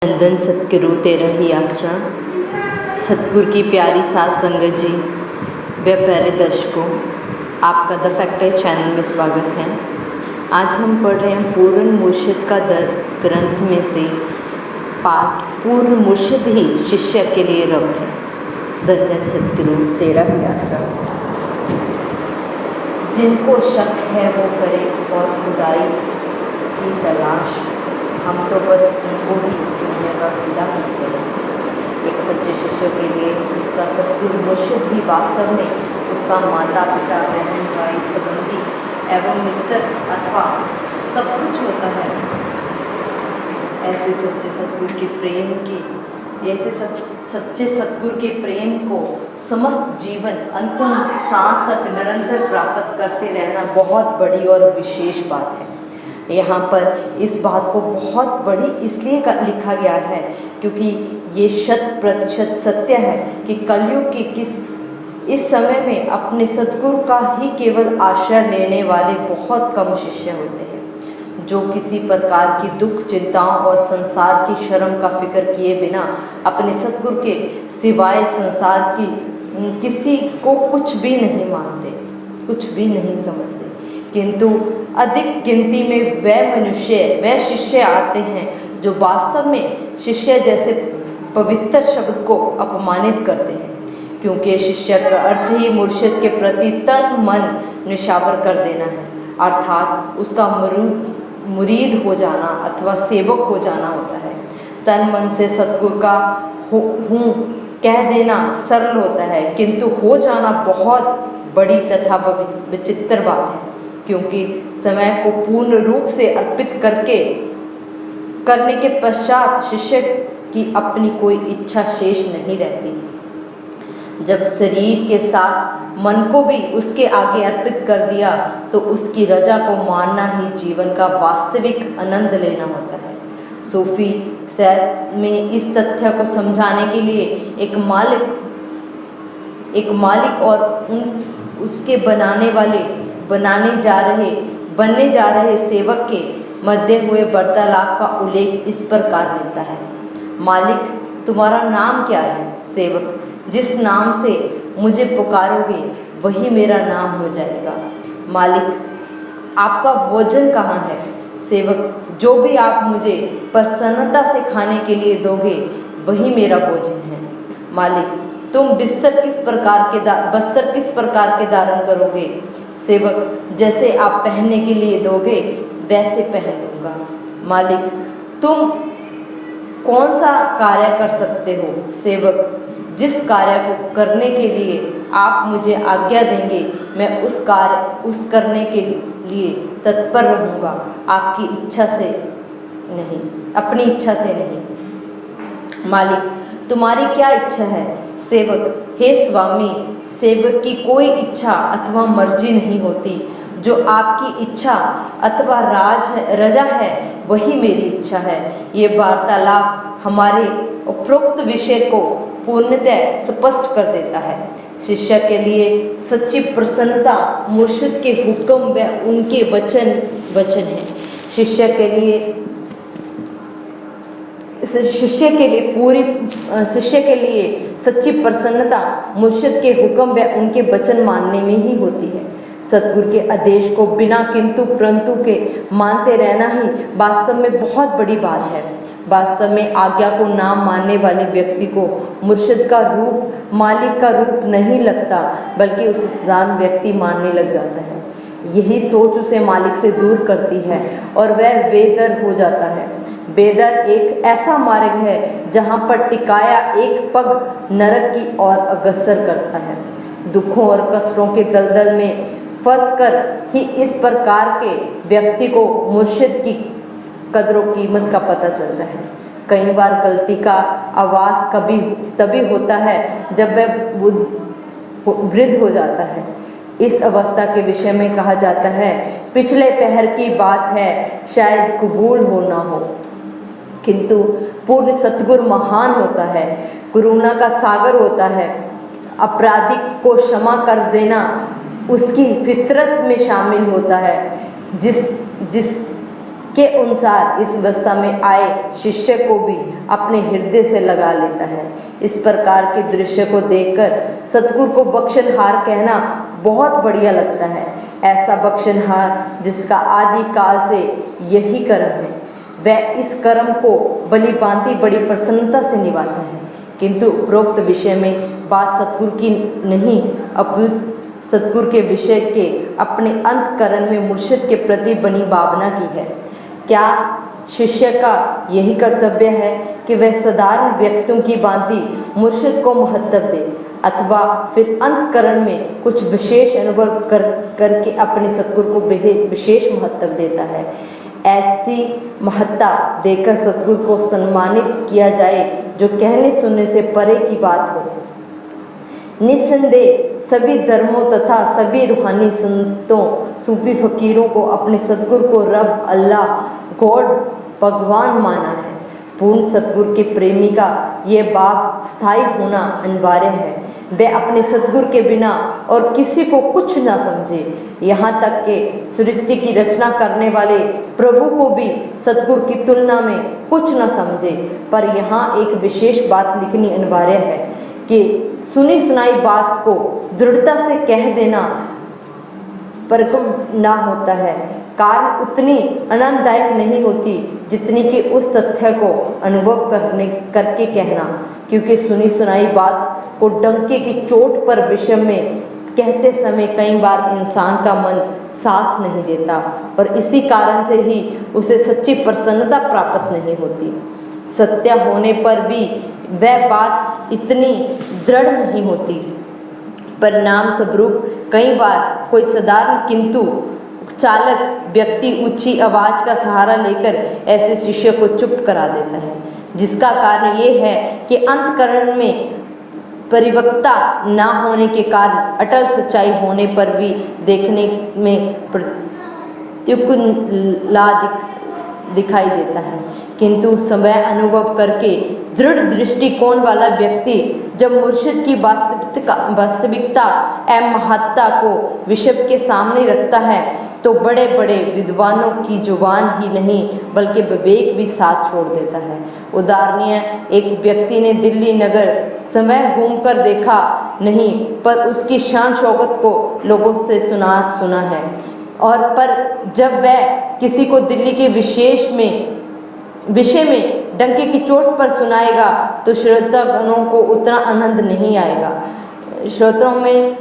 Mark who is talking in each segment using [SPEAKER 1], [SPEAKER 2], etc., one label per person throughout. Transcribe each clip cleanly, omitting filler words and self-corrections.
[SPEAKER 1] नंदन सतगुरु तेरा ही आसरा। सतगुरु की प्यारी साथ संगत जी व प्यारे दर्शकों, आपका द फैक्टर चैनल में स्वागत है। आज हम पढ़ रहे हैं पूर्ण मुर्शिद का ग्रंथ में से पाठ पूर्ण मुर्शिद ही शिष्य के लिए रब है। नंदन सतगुरु तेरा ही आसरा। जिनको शक है वो करे और खुदाई की तलाश, हम तो बस उनको ही दुनिया का खुदा कहते हैं। एक सच्चे शिष्य के लिए उसका सतगुरु मुर्शिद ही वास्तव में उसका माता पिता, बहन भाई, संबंधी एवं मित्र अथवा सब कुछ होता है। ऐसे सच्चे सतगुरु के प्रेम को समस्त जीवन अंतिम सांस तक निरंतर प्राप्त करते रहना बहुत बड़ी और विशेष बात है। यहाँ पर इस बात को बहुत बड़ी इसलिए लिखा गया है क्योंकि ये 100% सत्य है कि कलयुग के इस समय में अपने सतगुरु का ही केवल आश्रय लेने वाले बहुत कम शिष्य होते हैं, जो किसी प्रकार की दुख, चिंताओं और संसार की शर्म का फिक्र किए बिना अपने सतगुरु के सिवाय संसार की किसी को कुछ भी नहीं मानते, कुछ भी नहीं समझते। किंतु अधिक गिनती में वह शिष्य आते हैं जो वास्तव में शिष्य जैसे पवित्र शब्द को अपमानित करते हैं, क्योंकि शिष्य का अर्थ ही मुर्शिद के प्रति तन मन निशावर कर देना है, अर्थात उसका मुरीद हो जाना अथवा सेवक हो जाना होता है। तन मन से सतगुरु का हूँ कह देना सरल होता है, किंतु हो जाना बहुत बड़ी तथा विचित्र बात है, क्योंकि समय को पूर्ण रूप से अर्पित करने के पश्चात शिष्य की अपनी कोई इच्छा शेष नहीं रहती। जब शरीर के साथ मन को भी उसके आगे अर्पित कर दिया तो उसकी रजा को मानना ही जीवन का वास्तविक आनंद लेना होता है। सूफी सैयद में इस तथ्य को समझाने के लिए एक मालिक और उसके बनने जा रहे सेवक के मध्य हुए वार्तालाप का उल्लेख इस प्रकार मिलता है। मालिक, तुम्हारा नाम क्या है? सेवक, जिस नाम से मुझे पुकारोगे वही मेरा नाम हो जाएगा। मालिक, आपका भोजन कहाँ है? सेवक, जो भी आप मुझे प्रसन्नता से खाने के लिए दोगे वही मेरा भोजन है। मालिक, तुम बस्तर किस प्रकार के धारण करोगे? सेवक, जैसे आप पहनने के लिए दोगे वैसे पहन लूंगा। मालिक, तुम कौन सा कार्य कर सकते हो? सेवक, जिस कार्य को करने के लिए आप मुझे आज्ञा देंगे मैं उस करने के लिए तत्पर रहूंगा, अपनी इच्छा से नहीं। मालिक, तुम्हारी क्या इच्छा है? सेवक, हे स्वामी, सेवक की कोई इच्छा अथवा मर्जी नहीं होती, जो आपकी इच्छा अथवा रजा है वही मेरी इच्छा है। ये वार्तालाप हमारे उपरोक्त विषय को पूर्णतः स्पष्ट कर देता है। शिष्य के लिए सच्ची प्रसन्नता मुर्शिद के हुक्म व उनके वचन है। शिष्य के लिए सच्ची प्रसन्नता मुर्शिद के हुक्म व उनके वचन मानने में ही होती है। सतगुरु के आदेश को बिना किंतु परंतु के मानते रहना ही वास्तव में बहुत बड़ी बात है। वास्तव में आज्ञा को ना मानने वाले व्यक्ति को मुर्शिद का रूप मालिक का रूप नहीं लगता, बल्कि उसे सदान व्यक्ति मानने लग जाता है। यही सोच उसे मालिक से दूर करती है और वह बेदर हो जाता है। बेदर एक ऐसा मार्ग है जहाँ पर टिकाया एक पग नरक की ओर अग्रसर करता है। दुखों और कष्टों के दलदल में फंसकर ही इस प्रकार के व्यक्ति को मुर्शिद की कदर और कीमत का पता चलता है। कई बार गलती का आवाज तभी होता है जब वह वृद्ध हो जाता है। इस अवस्था के विषय में कहा जाता है, पिछले पहर की बात है, शायद कबूल हो ना हो, किंतु पूर्ण सतगुरु महान होता है, करुणा का सागर होता है। अपराधी को क्षमा कर देना उसकी फितरत में शामिल होता है। जिसके अनुसार इस अवस्था में आए शिष्य को भी अपने हृदय से लगा लेता है। इस प्रकार के दृश्य को देखकर सतगुरु को बख्शनहार कहना बहुत बढ़िया लगता है। ऐसा बख्शनहार जिसका आदि काल से यही कर्म है, वह इस कर्म को भली भांति बड़ी प्रसन्नता से निभाता है। किंतु उपरोक्त विषय में बात सतगुरु की नहीं, अपितु सतगुरु के विषय के अपने अंतःकरण में मुर्शिद के प्रति बनी भावना की है। क्या शिष्य का यही कर्तव्य है कि वह साधारण व्यक्तियों की भांति मुर्शिद को महत्व दे, अथवा फिर अंतःकरण में कुछ विशेष अनुभव करके अपने सतगुरु को विशेष महत्व देता है? ऐसी महत्ता देकर सतगुरु को सम्मानित किया जाए जो कहने सुनने से परे की बात हो। निस्संदेह सभी धर्मों तथा सभी रूहानी संतों सूफी फकीरों को अपने सतगुरु को रब, अल्लाह, गॉड, भगवान माना है। पूर्ण सतगुरु के प्रेमी का यह भाव स्थायी होना अनिवार्य है। वह अपने सतगुरु के बिना और किसी को कुछ न समझे, यहाँ तक कि सृष्टि की रचना करने वाले प्रभु को भी सतगुरु की तुलना में कुछ न समझे। पर यहाँ एक विशेष बात लिखनी अनिवार्य है कि सुनी सुनाई बात को दृढ़ता से कह देना परगम ना होता है। कारण उतनी आनंददायक नहीं होती जितनी कि उस तथ्य को अनुभव करके कहना, क्योंकि सुनी सुनाई बात को डंके की चोट पर विषय में कहते समय कई बार इंसान का मन साथ नहीं देता और इसी कारण से ही उसे सच्ची प्रसन्नता प्राप्त नहीं होती। सत्य होने पर भी वह बात इतनी दृढ़ नहीं होती। परिणाम स्वरूप कई बार कोई साधारण किंतु चालक व्यक्ति ऊंची आवाज का सहारा लेकर ऐसे शिष्य को चुप करा देता है, जिसका कारण ये है कि अंतःकरण में परिपक्वता न होने के कारण अटल सच्चाई होने पर भी देखने में प्रतिकूलता दिखाई देता है। किंतु समय अनुभव करके दृढ़ दृष्टिकोण वाला व्यक्ति जब मुर्शिद की वास्तविकता एवं महत्ता को विषय के सामने रखता है तो बड़े बड़े विद्वानों की जुबान ही नहीं बल्कि विवेक भी साथ छोड़ देता है। उदाहरणीय एक व्यक्ति ने दिल्ली नगर समय घूमकर देखा नहीं, पर उसकी शान शौकत को लोगों से सुना है, और पर जब वह किसी को दिल्ली के विषय में डंके की चोट पर सुनाएगा तो श्रोतागणों को उतना आनंद नहीं आएगा। श्रोताओं में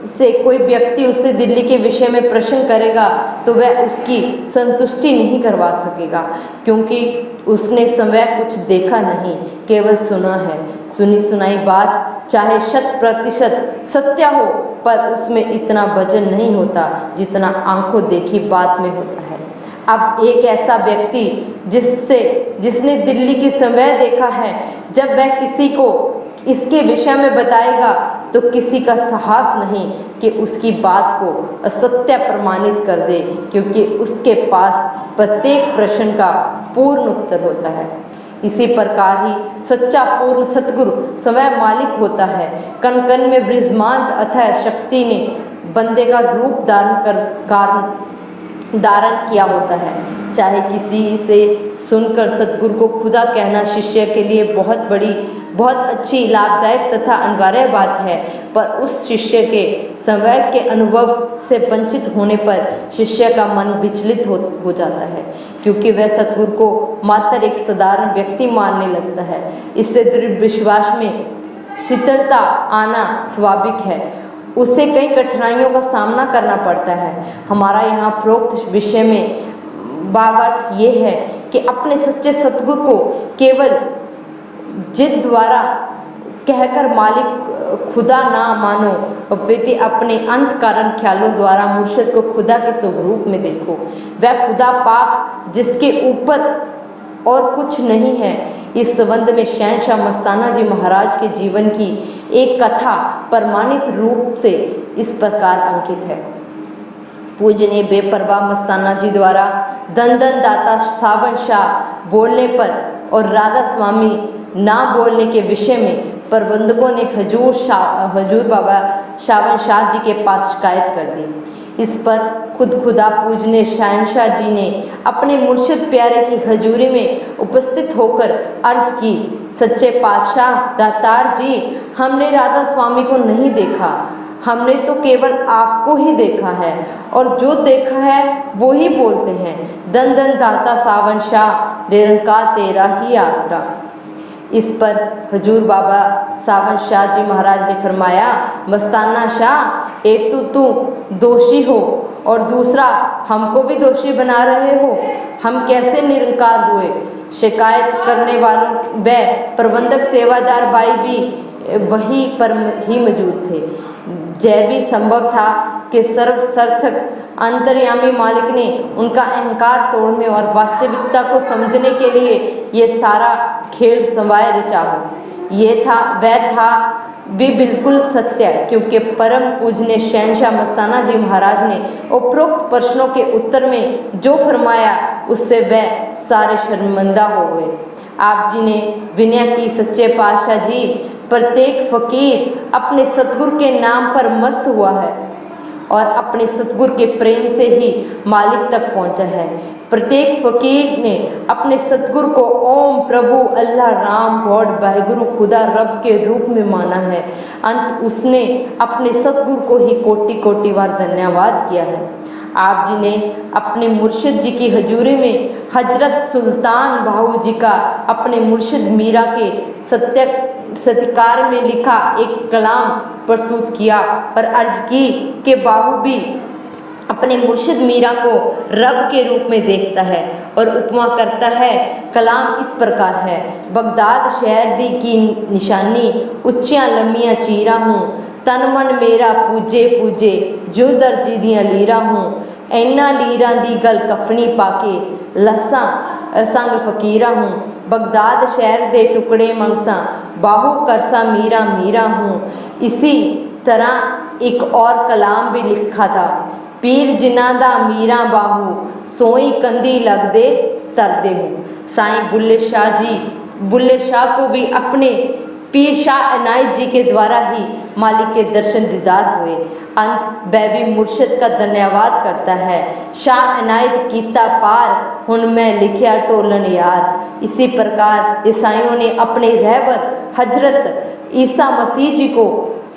[SPEAKER 1] से कोई व्यक्ति उससे दिल्ली के विषय में प्रश्न करेगा तो वह उसकी संतुष्टि नहीं करवा सकेगा, क्योंकि उसने समय कुछ देखा नहीं, केवल सुना है। सुनी सुनाई बात चाहे 100% सत्य हो, पर उसमें इतना वजन नहीं होता जितना आंखों देखी बात में होता है। अब एक ऐसा व्यक्ति जिसने दिल्ली की समय देखा है, जब वह किसी को इसके विषय में बताएगा तो किसी का साहस नहीं कि उसकी बात को असत्य प्रमाणित कर दे, क्योंकि उसके पास प्रत्येक प्रश्न का पूर्ण उत्तर होता है। इसी प्रकार ही सच्चा पूर्ण सतगुरु समय मालिक होता है। कण कण में विराजमान अथाह शक्ति ने बंदे का रूप धारण किया होता है। चाहे किसी से सुनकर सतगुरु को खुदा कहना शिष्य के लिए बहुत अच्छी, लाभदायक तथा अनिवार्य बात है, पर उस शिष्य के समय के अनुभव से वंचित होने पर शिष्य का मन विचलित हो जाता है, क्योंकि वह सतगुरु को मात्र एक साधारण व्यक्ति मानने लगता है। इससे दृढ़ विश्वास में शिथिलता आना स्वाभाविक है। उसे कई कठिनाइयों का सामना करना पड़ता है। हमारा यहाँ प्रोक्त विषय में भावार्थ ये है कि अपने सच्चे सतगुरु को केवल जिद द्वारा कहकर मालिक खुदा ना मानो, अपितु अपने अंतःकरण ख्यालों द्वारा मुर्शिद को खुदा के स्वरूप में देखो। वह खुदा पाक जिसके ऊपर और कुछ नहीं है। इस संबंध में शहंशाह मस्ताना जी महाराज के जीवन की एक कथा प्रमाणित रूप से इस प्रकार अंकित है। पूजनीय बेपरवाह मस्ताना जी द्वारा दंदन दाता सावन शाह बोलने पर और राधा स्वामी ना बोलने के विषय में प्रबंधकों ने हजूर बाबा सावन शाह जी के पास शिकायत कर दी। इस पर खुद खुदा पूजने शहंशाह जी ने अपने मुर्शिद प्यारे की हजूरी में उपस्थित होकर अर्ज की, सच्चे पातशाह दातार जी, हमने राधा स्वामी को नहीं देखा, हमने तो केवल आपको ही देखा है और जो देखा है वो ही बोलते हैं। दन दन दाता सावन शाह, निरंकार तेरा ही आसरा। इस पर हजूर बाबा सावन शाह जी महाराज ने फरमाया, मस्ताना शाह, एक तो तू दोषी हो और दूसरा हमको भी दोषी बना रहे हो। हम कैसे निरंकार हुए? शिकायत करने वालों व प्रबंधक सेवादार भाई भी वहीं पर ही मौजूद थे। यह भी संभव था कि सर्वसार्थक अंतर्यामी मालिक ने उनका अहंकार तोड़ने और वास्तविकता को समझने के लिए ये सारा खेल संवार रचा हो। ये था वह था भी बिल्कुल सत्य, क्योंकि परम पूजनीय शहंशाह मस्ताना जी महाराज ने उपरोक्त प्रश्नों के उत्तर में जो फरमाया उससे वह सारे शर्मिंदा हो गए। आप जी ने विनय की, सच्चे पातशाह जी, प्रत्येक फकीर अपने सतगुरु के नाम पर मस्त हुआ है और अपने सतगुरु के प्रेम से ही मालिक तक पहुंचा है। प्रत्येक फकीर ने अपने सतगुरु को ओम प्रभु अल्लाह राम गॉड वाहिगुरु खुदा रब के रूप में माना है। अंत उसने अपने सतगुरु को ही कोटि कोटि बार धन्यवाद किया है। आप जी ने अपने मुर्शिद जी की हजूरी में हजरत सुल्तान बाहू जी का अपने मुर्शिद मीरा के सत्कार में लिखा एक कलाम प्रस्तुत किया और अर्ज की कि बाहू भी अपने मुर्शिद मीरा को रब के रूप में देखता है और उपमा करता है। कलाम इस प्रकार है, बगदाद शहर दी की निशानी, उच्चियां लम्मियां चीरा हूँ, तन मन मेरा पूजे पूजे, जो दर्जी दियां लीरा हूँ, ऐना लीरा दी गल कफनी पाके, लस्सा संग फकीरा हूँ, बगदाद शहर दे टुकड़े मंगसा, बाहू करसा मीरा मीरा हूँ। इसी तरह एक और कलाम भी लिखा था, पीर जिन्ना दा मीरा बाहू, सोई कंदी लग दे तरदे हूँ। साईं बुल्ले शाह को भी अपने पीर शाह इनायत जी के द्वारा ही मालिक के दर्शन दीदार हुए। अंत वह भी मुर्शिद का धन्यवाद करता है, शाह इनायत कीता पार, हुन में लिखिया टोलन यार। इसी प्रकार ईसाइयों ने अपने रहबर हजरत ईसा मसीह जी को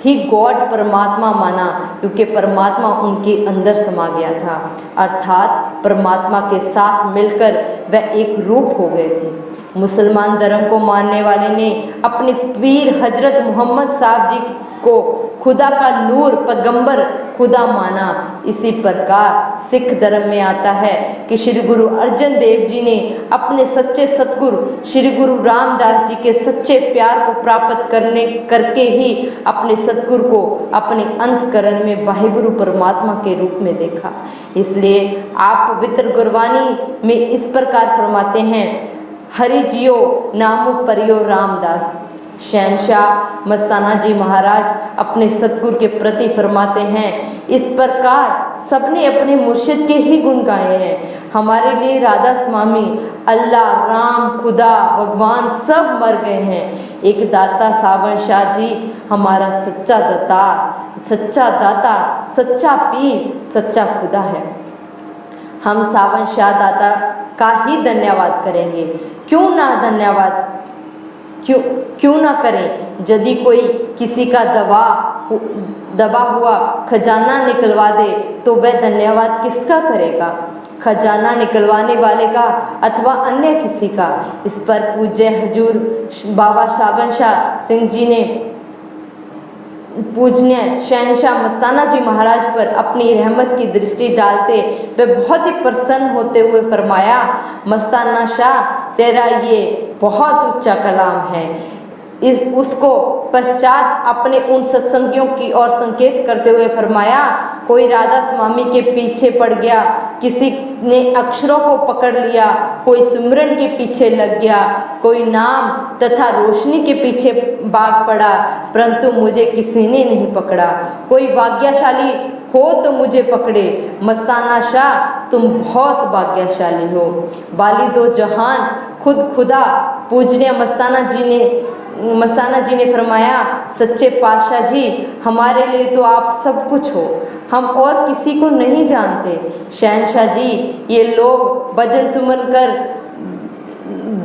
[SPEAKER 1] ही गॉड परमात्मा माना, क्योंकि परमात्मा उनके अंदर समा गया था, अर्थात परमात्मा के साथ मिलकर वह एक रूप हो गए थे। मुसलमान धर्म को मानने वाले ने अपने पीर हजरत मोहम्मद साहब जी को खुदा का नूर पैगंबर खुदा माना। इसी प्रकार सिख धर्म में आता है कि श्री गुरु अर्जन देव जी ने अपने सच्चे सतगुरु श्री गुरु रामदास जी के सच्चे प्यार को प्राप्त करके ही अपने सतगुरु को अपने अंतकरण में वाहिगुरु परमात्मा के रूप में देखा। इसलिए आप पवित्र गुरबानी में इस प्रकार फरमाते हैं, हरि जियो नामो परियो रामदास। शहंशाह मस्ताना जी महाराज अपने सतगुरु के प्रति फरमाते हैं, इस प्रकार सबने अपने मुर्शिद के ही गुण गाए हैं। हमारे लिए राधा स्वामी, अल्लाह, राम, खुदा, भगवान सब मर गए हैं। एक दाता सावन शाह जी हमारा सच्चा दाता, सच्चा पीर, सच्चा खुदा है। हम सावन शाह दाता का ही धन्यवाद करेंगे। क्यों ना करें? यदि कोई किसी का दबा हुआ खजाना निकलवा दे तो वह धन्यवाद किसका करेगा? खजाना निकलवाने वाले का अथवा अन्य किसी का? इस पर पूज्य हजूर बाबा सावन शाह सिंह जी ने पूजनीय शहंशाह मस्ताना जी महाराज पर अपनी रहमत की दृष्टि डालते वे बहुत ही प्रसन्न होते हुए फरमाया, मस्ताना शाह, तेरा ये बहुत ऊंचा कलाम है। उसको पश्चात अपने उन सत्संगियों की ओर संकेत करते हुए फरमाया, कोई राधा स्वामी के पीछे पड़ गया, किसी ने अक्षरों को पकड़ लिया, कोई सिमरन के पीछे लग गया, कोई नाम तथा रोशनी के पीछे भाग पड़ा, परंतु मुझे किसी ने नहीं पकड़ा। कोई भाग्यशाली हो तो मुझे पकड़े। मस्ताना शाह, तुम बहुत भाग्यशाली हो। बाली दो जहान खुद खुदा पूजनीय मस्ताना जी ने फरमाया, सच्चे पातशाह जी, हमारे लिए तो आप सब कुछ हो, हम और किसी को नहीं जानते। शहंशाह जी, ये लोग भजन सुमन कर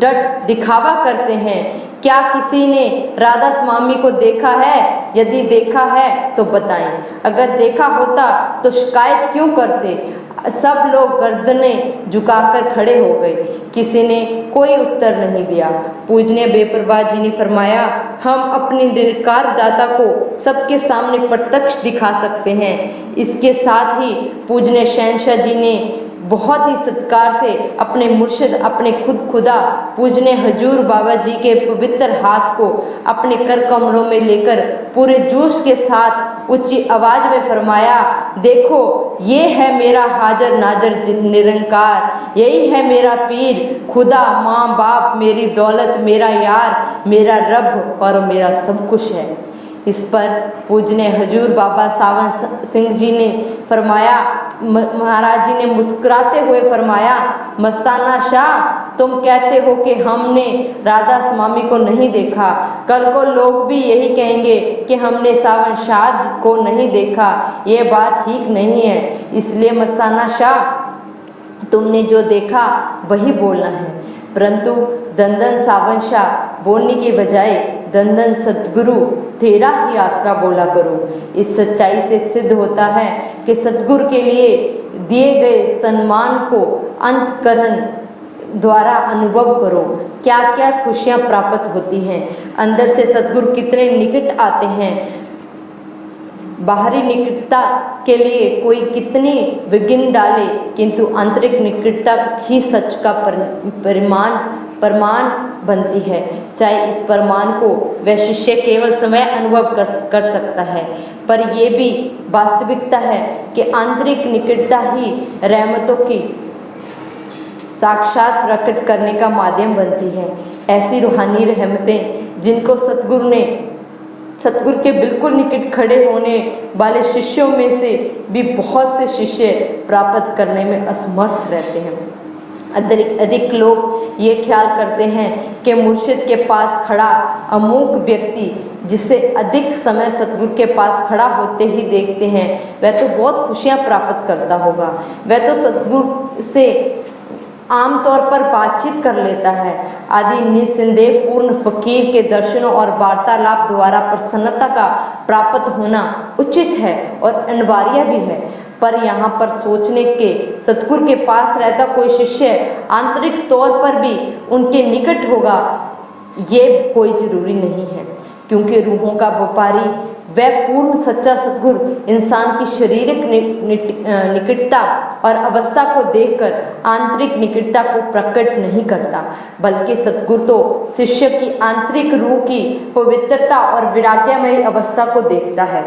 [SPEAKER 1] डट दिखावा करते हैं, क्या किसी ने राधा स्वामी को देखा है? यदि देखा है तो बताएं, अगर देखा होता तो शिकायत क्यों करते? सब लोग गर्दनें झुकाकर खड़े हो गए, किसी ने कोई उत्तर नहीं दिया। पूजनीय बेपरवाह जी ने फरमाया, हम अपने निरंकार दाता को सबके सामने प्रत्यक्ष दिखा सकते हैं। इसके साथ ही पूजनीय शहंशाह जी ने बहुत ही सत्कार से अपने मुर्शिद, अपने खुद खुदा पूजनीय हजूर बाबा जी के पवित्र हाथ को अपने कर कमरों में लेकर पूरे जोश के साथ ऊंची आवाज में फरमाया, देखो ये है मेरा हाजर नाजर निरंकार, यही है मेरा पीर, खुदा, माँ बाप, मेरी दौलत, मेरा यार, मेरा रब और मेरा सब कुछ है। इस पर पूजनीय हजूर बाबा सावन सिंह जी ने फरमाया, महाराज जी ने मुस्कुराते हुए फरमाया, मस्ताना शाह, तुम कहते हो कि हमने राधा स्वामी को नहीं देखा, कल को लोग भी यही कहेंगे कि हमने सावन शाह को नहीं देखा। ये बात ठीक नहीं है, इसलिए मस्ताना शाह, तुमने जो देखा वही बोलना है। परंतु दंदन सावन शाह बोलने के बजाय दंदन सतगुरु तेरा ही आसरा बोला करो। इस सच्चाई से सिद्ध होता है कि सतगुरु के लिए दिए गए सम्मान को अंतकरण द्वारा अनुभव करो, क्या क्या खुशियां प्राप्त होती हैं, अंदर से सतगुरु कितने निकट आते हैं। बाहरी निकटता के लिए कोई कितनी विघ्न डाले, किंतु आंतरिक निकटता ही सच का प्रमाण बनती है। चाहे इस प्रमाण को वह शिष्य केवल समय अनुभव कर सकता है, पर यह भी वास्तविकता है कि आंतरिक निकटता ही रहमतों की साक्षात प्रकट करने का माध्यम बनती है। ऐसी रूहानी रहमतें जिनको सतगुरु के बिल्कुल निकट खड़े होने वाले शिष्यों में से भी बहुत से शिष्य प्राप्त करने में असमर्थ रहते हैं। अधिक लोग ये ख्याल करते हैं कि मुर्शिद के पास खड़ा अमूक व्यक्ति जिसे अधिक समय सतगुरु के पास खड़ा होते ही देखते हैं, वह तो बहुत खुशियां प्राप्त करता होगा, वह तो सतगुरु से आमतौर पर बातचीत कर लेता है आदि निसंदेह पूर्ण फकीर के दर्शनों और वार्तालाप द्वारा प्रसन्नता का प्राप्त होना उचित है और अनिवार्य भी है। पर यहाँ पर सोचने के सतगुरु के पास रहता कोई शिष्य आंतरिक तौर पर भी उनके निकट होगा, ये कोई जरूरी नहीं है, क्योंकि रूहों का व्यापारी वह पूर्ण सच्चा सतगुरु इंसान की शारीरिक निकटता और अवस्था को देखकर आंतरिक निकटता को प्रकट नहीं करता, बल्कि सतगुरु तो शिष्य की आंतरिक रूह की पवित्रता और वैराग्यमयी अवस्था को देखता है।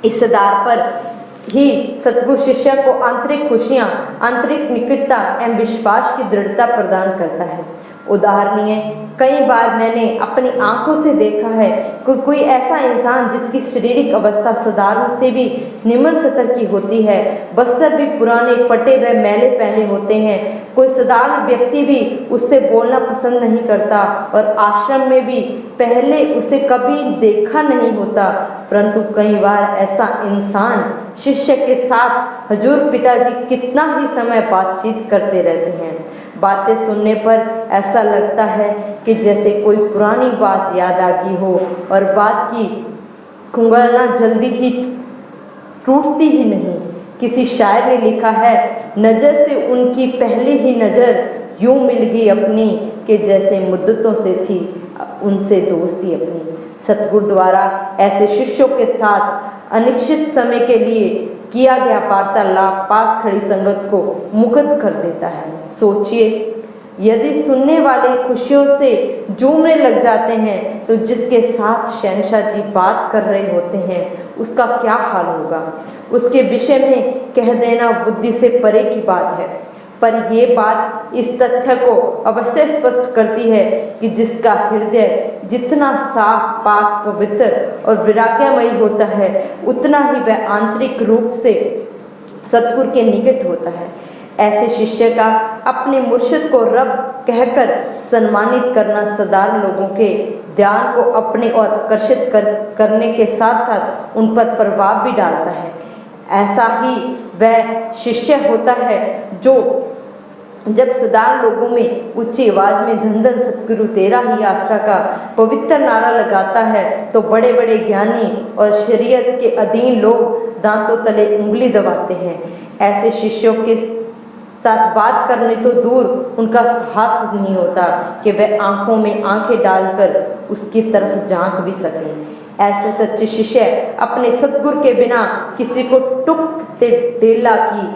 [SPEAKER 1] इस आधार पर ही सतगुरु शिष्य को आंतरिक खुशियां, आंतरिक निकटता एवं विश्वास की दृढ़ता प्रदान करता है। उदाहरणीय कई बार मैंने अपनी आंखों से देखा है कि कोई ऐसा इंसान जिसकी शारीरिक अवस्था साधारण से भी निम्न स्तर की होती है, वस्त्र भी पुराने फटे व मैले पहने होते हैं, कोई साधारण व्यक्ति भी उससे बोलना पसंद नहीं करता और आश्रम में भी पहले उसे कभी देखा नहीं होता, परंतु कई बार ऐसा इंसान शिष्य के साथ हजूर पिताजी कितना ही समय बातचीत करते रहते हैं। बातें सुनने पर ऐसा लगता है कि जैसे कोई पुरानी बात याद आ गई हो और बात की कुंगलना जल्दी ही टूटती ही नहीं। किसी शायर ने लिखा है, नजर से उनकी पहली ही नजर यूं मिल गई अपनी कि जैसे मुद्दतों से थी उनसे दोस्ती अपनी। सतगुरु द्वारा ऐसे शिष्यों के साथ अनिश्चित समय के लिए किया गया वार्तालाप पास खड़ी संगत को मुग्ध कर देता है। सोचिए, यदि सुनने वाले खुशियों से झूमने लग जाते हैं तो जिसके साथ शहंशाह जी बात कर रहे होते हैं उसका क्या हाल होगा। उसके विषय में कह देना बुद्धि से परे की बात है, पर यह बात इस तथ्य को अवश्य स्पष्ट करती है कि जिसका हृदय जितना साफ, पाक, पवित्र और वैराग्यमयी होता है, उतना ही वह आंतरिक रूप से सतगुरु के निकट होता है। ऐसे शिष्य का अपने मुर्शिद को रब कहकर सम्मानित करना साधारण लोगों के ध्यान को अपने ओर आकर्षित करने के साथ साथ उन पर प्रभाव भी डालता है। ऐसा ही वह शिष्य होता है जो जब साधारण लोगों में ऊंची आवाज में धन धन सतगुरु तेरा ही आसरा का पवित्र नारा लगाता है तो बड़े बड़े ज्ञानी और शरीयत के अधीन लोग दांतों तले उंगली दबाते हैं। ऐसे शिष्यों के साथ बात करने तो दूर उनका साहस नहीं होता कि वह आंखों में आंखें डालकर उसकी तरफ झांक भी सकें। ऐसे सच्चे शिष्य अपने सतगुरु के बिना किसी को टुक ढेला की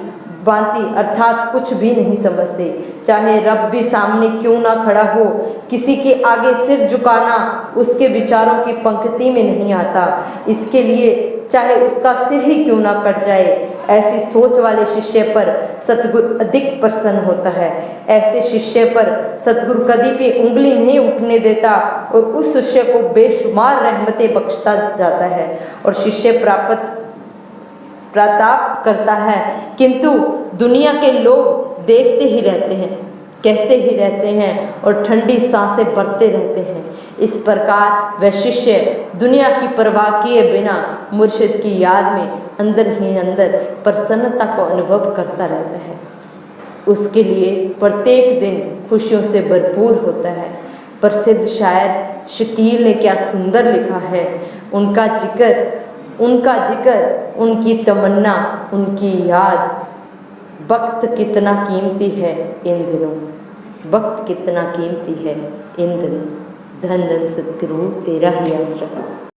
[SPEAKER 1] भांति अर्थात कुछ भी नहीं समझते। चाहे रब भी सामने क्यों ना खड़ा हो, किसी के आगे सिर झुकाना उसके विचारों की पंक्ति में नहीं आता। इसके लिए चाहे उसका सिर ही क्यों ना कट जाए। ऐसी सोच वाले शिष्य पर सतगुरु अधिक प्रसन्न होता है। ऐसे शिष्य पर सतगुरु कभी भी उंगली नहीं उठने देता और उस शिष्य को बेशुमार रहमतें बख्शता जाता है और शिष्य प्राप्त करता है। किंतु दुनिया के लोग देखते ही रहते हैं, कहते ही रहते हैं और ठंडी सांसें भरते रहते हैं। इस प्रकार वह शिष्य दुनिया की परवाह किए बिना मुर्शिद की याद में अंदर ही अंदर प्रसन्नता को अनुभव करता रहता है। उसके लिए प्रत्येक दिन खुशियों से भरपूर होता है। प्रसिद्ध शायर शकील ने क्या सुंदर लिखा है, उनका जिक्र, उनकी तमन्ना, उनकी याद। वक्त कितना कीमती है इन दिनों, वक्त कितना कीमती है इन दिनों। धन धन सतगुरु तेरा ही आसरा।